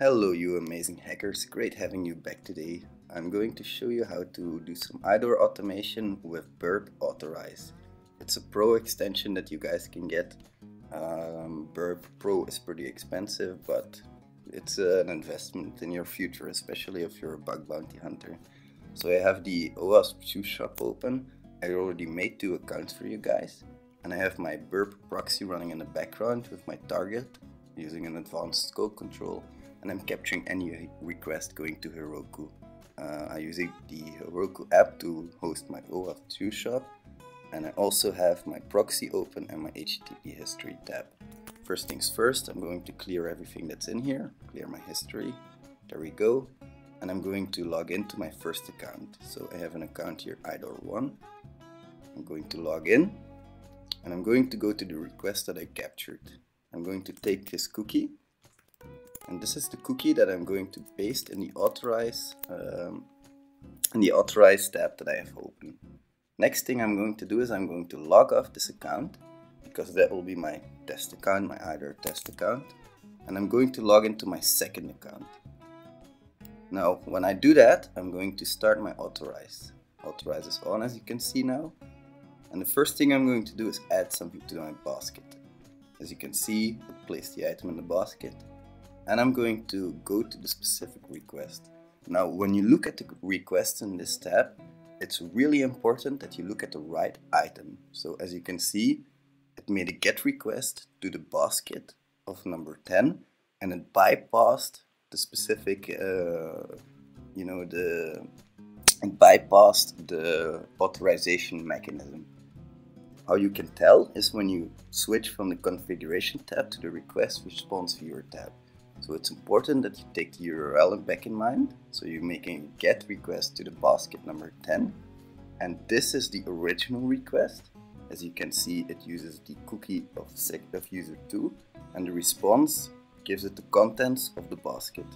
Hello you amazing hackers, great having you back today. I'm going to show you how to do some IDOR automation with Burp Authorize. It's a pro extension that you guys can get. Burp Pro is pretty expensive, but it's an investment in your future, especially if you're a bug bounty hunter. So I have the OWASP shoe shop open. I already made 2 accounts for you guys. And I have my Burp proxy running in the background with my target using an advanced scope control. And I'm capturing any request going to Heroku. I'm using the Heroku app to host my OAuth 2 shop, and I also have my proxy open and my HTTP history tab. First things first, I'm going to clear everything that's in here, clear my history. There we go. And I'm going to log into my first account. So I have an account here, IDOR1. I'm going to log in, and I'm going to go to the request that I captured. I'm going to take this cookie. And this is the cookie that I'm going to paste in the authorize tab that I have open. Next thing I'm going to do is I'm going to log off this account, because that will be my test account, my IDOR test account. And I'm going to log into my second account. Now, when I do that, I'm going to start my authorize. Authorize is on, as you can see now. And the first thing I'm going to do is add something to my basket. As you can see, I placed the item in the basket. And I'm going to go to the specific request. Now, when you look at the requests in this tab, it's really important that you look at the right item. So as you can see, it made a GET request to the basket of number 10, and it bypassed the specific, it bypassed the authorization mechanism. How you can tell is when you switch from the configuration tab to the request response viewer tab. So it's important that you take the URL back in mind. So you're making a GET request to the basket number 10. And this is the original request. As you can see, it uses the cookie of user 2. And the response gives it the contents of the basket.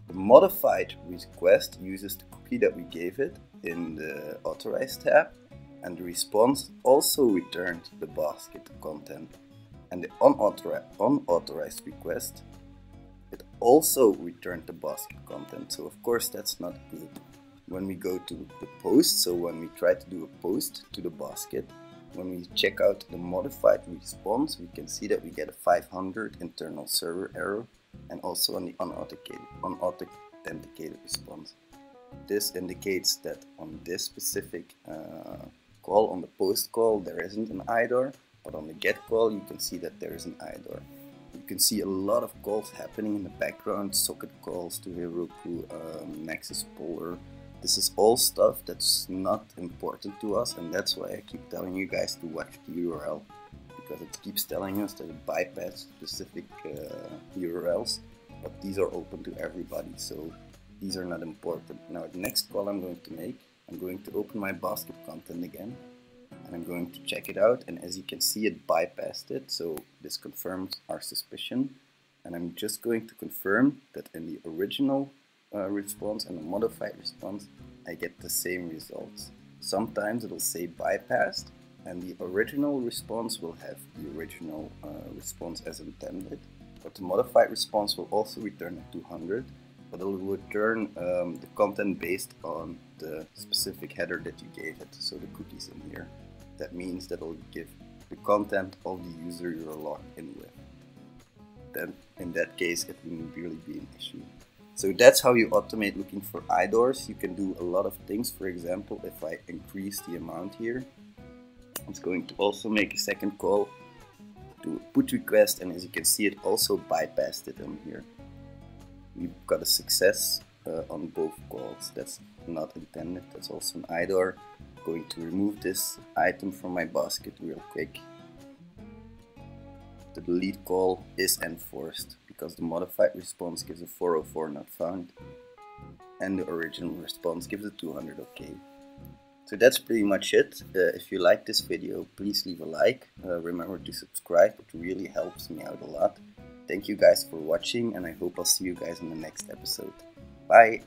The modified request uses the cookie that we gave it in the Authorize tab. And the response also returned the basket content. And the unauthorized request, it also returned the basket content. So of course that's not good. When we go to the post, so when we try to do a post to the basket, when we check out the modified response, we can see that we get a 500 internal server error, and also on the unauthenticated response. This indicates that on this specific call, on the post call, there isn't an IDOR, but on the GET call you can see that there is an IDOR. You can see a lot of calls happening in the background, socket calls to Heroku, Nexus Polar. This is all stuff that's not important to us, and that's why I keep telling you guys to watch the URL, because it keeps telling us that it bypasses specific URLs, but these are open to everybody, so these are not important. Now the next call I'm going to make, I'm going to open my basket content again. And I'm going to check it out, and as you can see, it bypassed it, so this confirms our suspicion. And I'm just going to confirm that in the original response and the modified response, I get the same results. Sometimes it'll say bypassed, and the original response will have the original response as intended, but the modified response will also return a 200, but it will return the content based on the specific header that you gave it, so the cookies in here. That means that it'll give the content of the user you're logged in with. Then in that case, it wouldn't really be an issue. So that's how you automate looking for IDORs. You can do a lot of things. For example, if I increase the amount here, it's going to also make a second call to a put request, and as you can see, it also bypassed it in here. We've got a success on both calls. That's not intended. That's also an IDOR. Going to remove this item from my basket real quick. The delete call is enforced because the modified response gives a 404 not found, and the original response gives a 200 OK. So that's pretty much it. If you like this video, please leave a like. Remember to subscribe, it really helps me out a lot. Thank you guys for watching, and I hope I'll see you guys in the next episode. Bye!